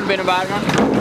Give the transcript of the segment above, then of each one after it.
have been a bad one.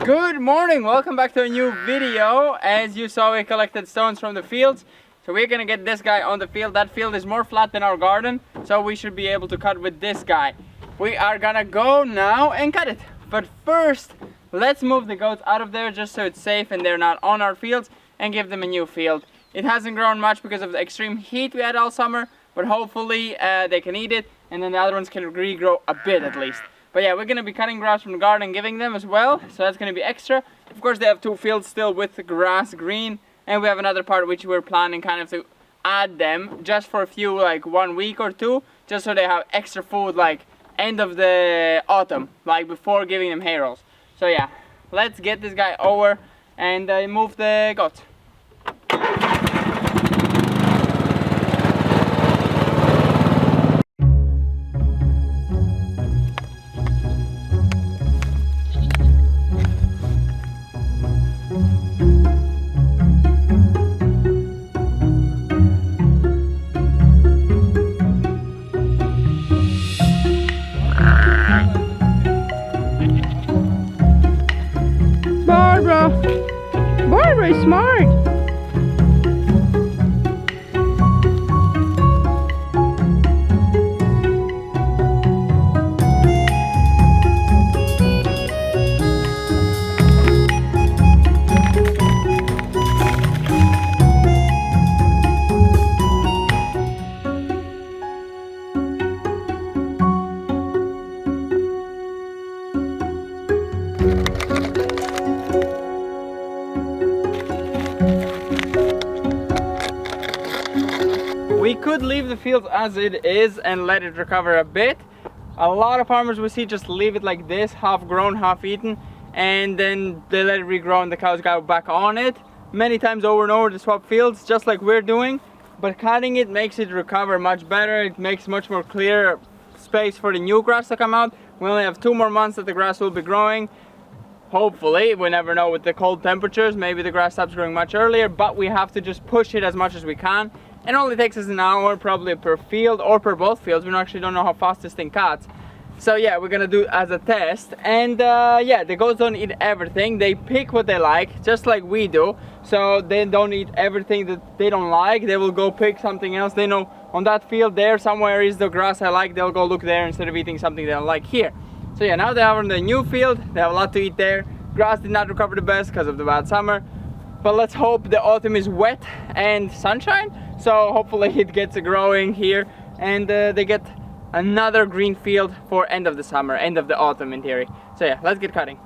Good morning, welcome back to a new video. As you saw, we collected stones from the fields, so we're gonna get this guy on the field. That field is more flat than our garden, so we should be able to cut with this guy. We are gonna go now and cut it, but first let's move the goats out of there just so it's safe and they're not on our fields, and give them a new field. It hasn't grown much because of the extreme heat we had all summer, but hopefully they can eat it, and then the other ones can regrow a bit at least. But yeah, we're going to be cutting grass from the garden and giving them as well, so that's going to be extra. Of course, they have two fields still with the grass green, and we have another part which we're planning kind of to add them just for a few, like 1 week or two, just so they have extra food like end of the autumn, like before giving them hay rolls. So yeah, let's get this guy over and move the goats. Barbara is smart. We could leave the field as it is and let it recover a bit. A lot of farmers we see just leave it like this, half grown, half eaten, and then they let it regrow and the cows go back on it. Many times over and over to swap fields, just like we're doing. But cutting it makes it recover much better. It makes much more clear space for the new grass to come out. We only have 2 more months that the grass will be growing. Hopefully, we never know with the cold temperatures, maybe the grass stops growing much earlier, but we have to just push it as much as we can. It only takes us an hour probably per field or per both fields. We actually don't know how fast this thing cuts. So yeah, we're gonna do it as a test. And yeah, the goats don't eat everything. They pick what they like, just like we do. So they don't eat everything that they don't like. They will go pick something else. They know on that field there somewhere is the grass I like. They'll go look there instead of eating something they don't like here. So yeah, now they are on the new field. They have a lot to eat there. Grass did not recover the best because of the bad summer. But let's hope the autumn is wet and sunshine. So hopefully it gets growing here and they get another green field for end of the summer, end of the autumn in theory. So yeah, let's get cutting.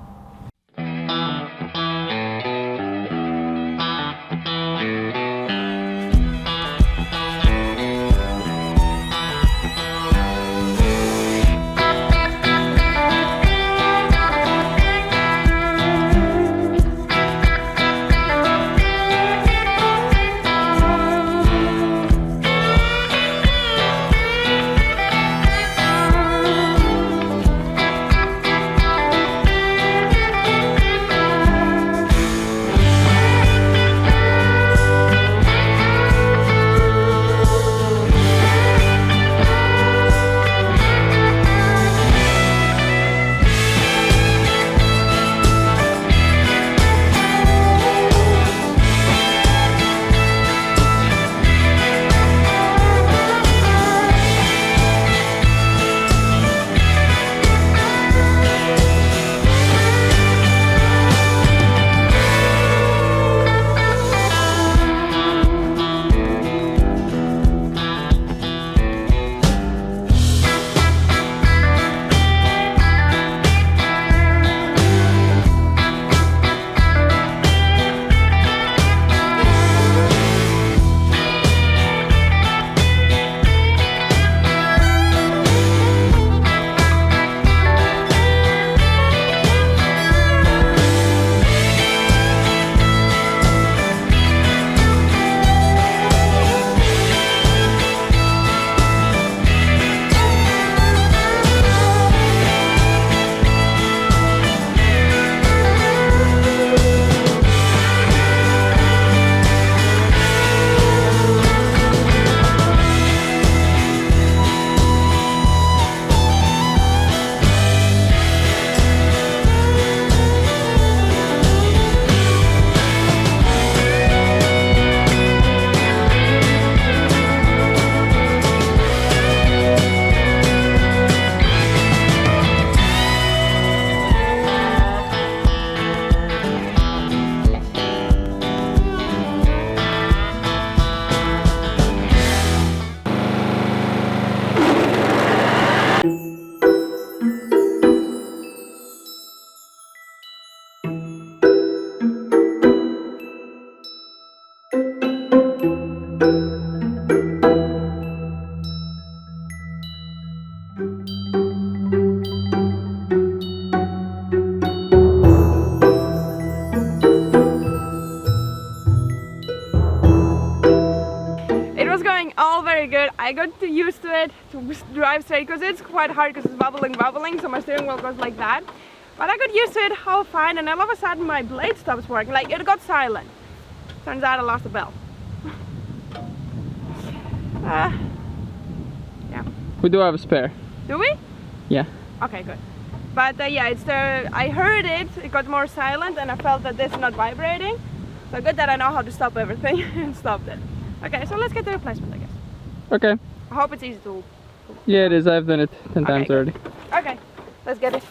I got used to it to drive straight because it's quite hard because it's wobbling, so my steering wheel goes like that. But I got used to it, how fine, and all of a sudden my blade stops working. Like it got silent. Turns out I lost the belt. Yeah. We do have a spare. Do we? Yeah. Okay, good. But yeah, it's I heard it, it got more silent, and I felt that this is not vibrating. So good that I know how to stop everything and stopped it. Okay, so let's get the replacement, I guess. Okay. I hope it's easy to... Yeah, it is. I've done it 10 times good. already. Okay, let's get it.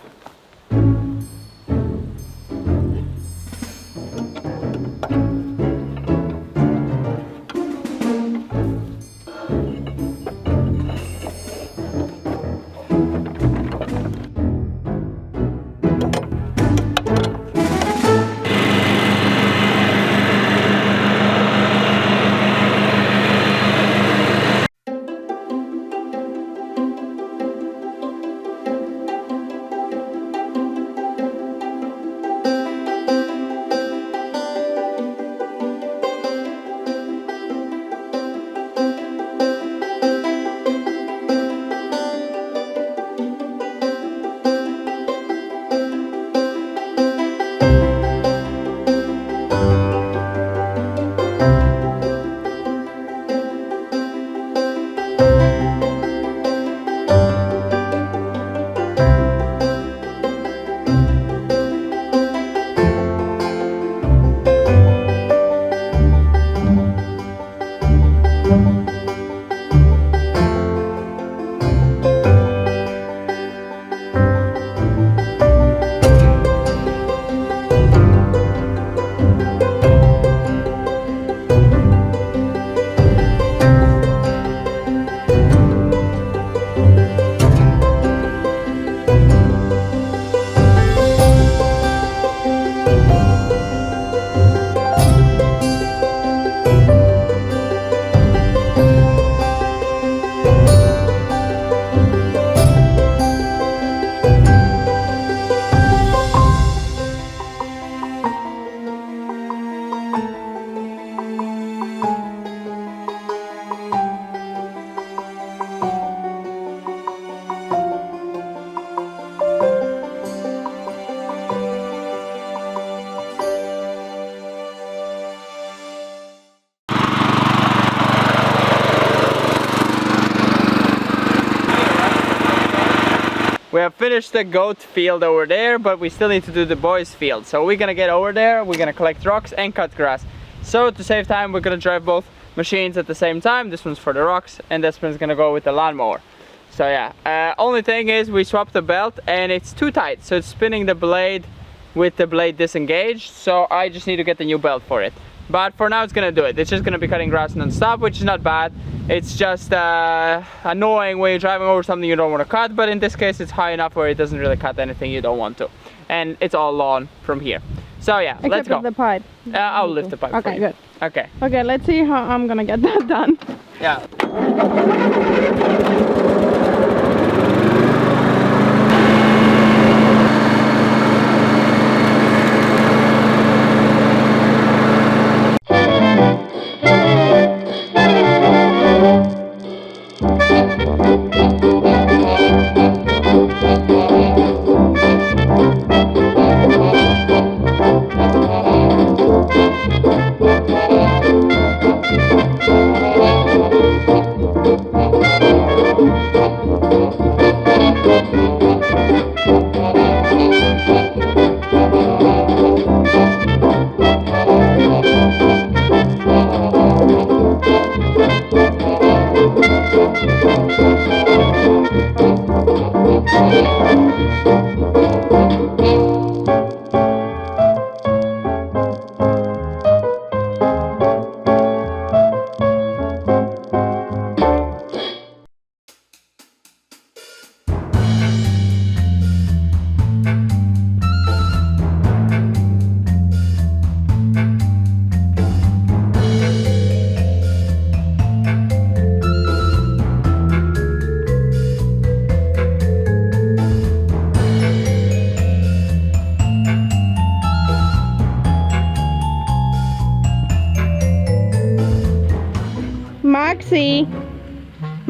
We have finished the goat field over there, but we still need to do the boys field. So we're gonna get over there, we're gonna collect rocks and cut grass. So to save time, we're gonna drive both machines at the same time. This one's for the rocks and this one's gonna go with the lawnmower. So yeah, only thing is we swapped the belt and it's too tight. So it's spinning the blade with the blade disengaged. So I just need to get the new belt for it. But for now it's gonna do it. It's just gonna be cutting grass non-stop, which is not bad. It's just annoying when you're driving over something you don't want to cut, but in this case it's high enough where it doesn't really cut anything you don't want to. And it's all lawn from here. So yeah, let's go. Except the pipe. I'll lift the pipe for Okay, you. good. Okay. Okay, let's see how I'm gonna get that done. Yeah.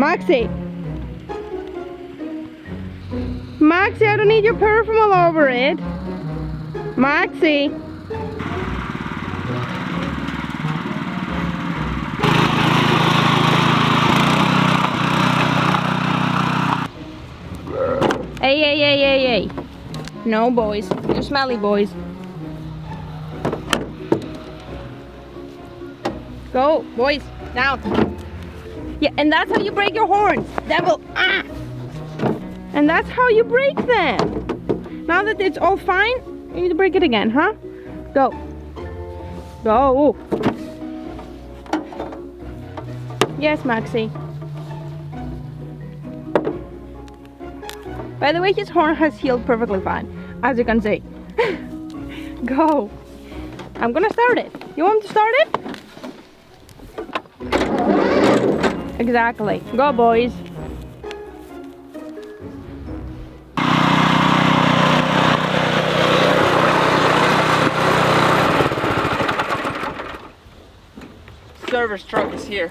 Maxie! Maxie, I don't need your perfume all over it. Maxie! Hey. No, boys. You're smelly, boys. Go, boys. Down. Yeah, and that's how you break your horns. Devil. Ah! And that's how you break them. Now that it's all fine, you need to break it again, huh? Go. Go. Yes, Maxie. By the way, his horn has healed perfectly fine, as you can see. Go. I'm gonna start it. You want me to start it? Exactly. Go, boys. Service truck is here.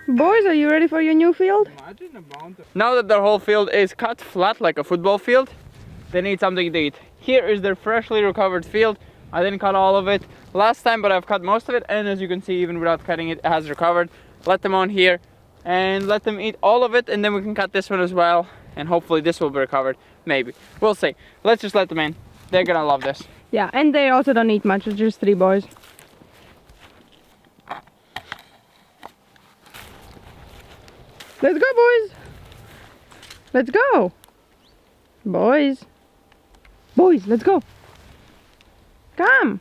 Boys, are you ready for your new field? Now that their whole field is cut flat like a football field, they need something to eat. Here is their freshly recovered field. I didn't cut all of it last time, but I've cut most of it, and as you can see, even without cutting it, it has recovered. Let them on here and let them eat all of it, and then we can cut this one as well, and hopefully this will be recovered. Maybe. We'll see. Let's just let them in. They're gonna love this. Yeah, and they also don't eat much. It's just 3 boys. Let's go, boys. Let's go. Boys. Boys, let's go. Come.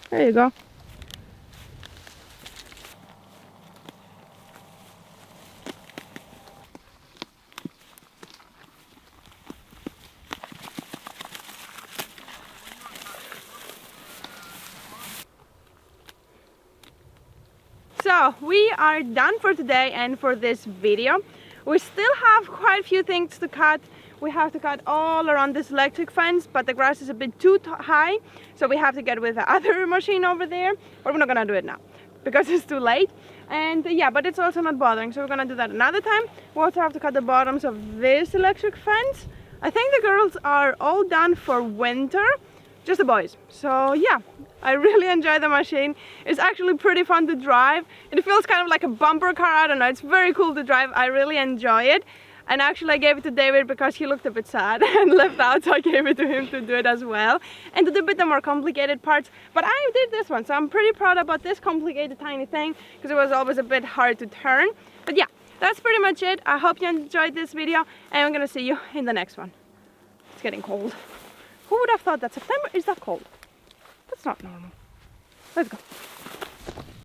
There you go. So we are done for today and for this video. We still have quite a few things to cut. We have to cut all around this electric fence, but the grass is a bit too high, so we have to get with the other machine over there, but we're not gonna do it now. because it's too late. And yeah, but it's also not bothering, so we're gonna do that another time. We also have to cut the bottoms of this electric fence. I think the girls are all done for winter, just the boys. So yeah, I really enjoy the machine. It's actually pretty fun to drive. It feels kind of like a bumper car, I don't know, it's very cool to drive. I really enjoy it. And actually I gave it to David because he looked a bit sad and left out, so I gave it to him to do it as well. And to do a bit the more complicated parts. But I did this one, so I'm pretty proud about this complicated tiny thing, because it was always a bit hard to turn. But yeah, that's pretty much it. I hope you enjoyed this video, and I'm gonna see you in the next one. It's getting cold. Who would have thought that September is that cold? That's not normal. Let's go.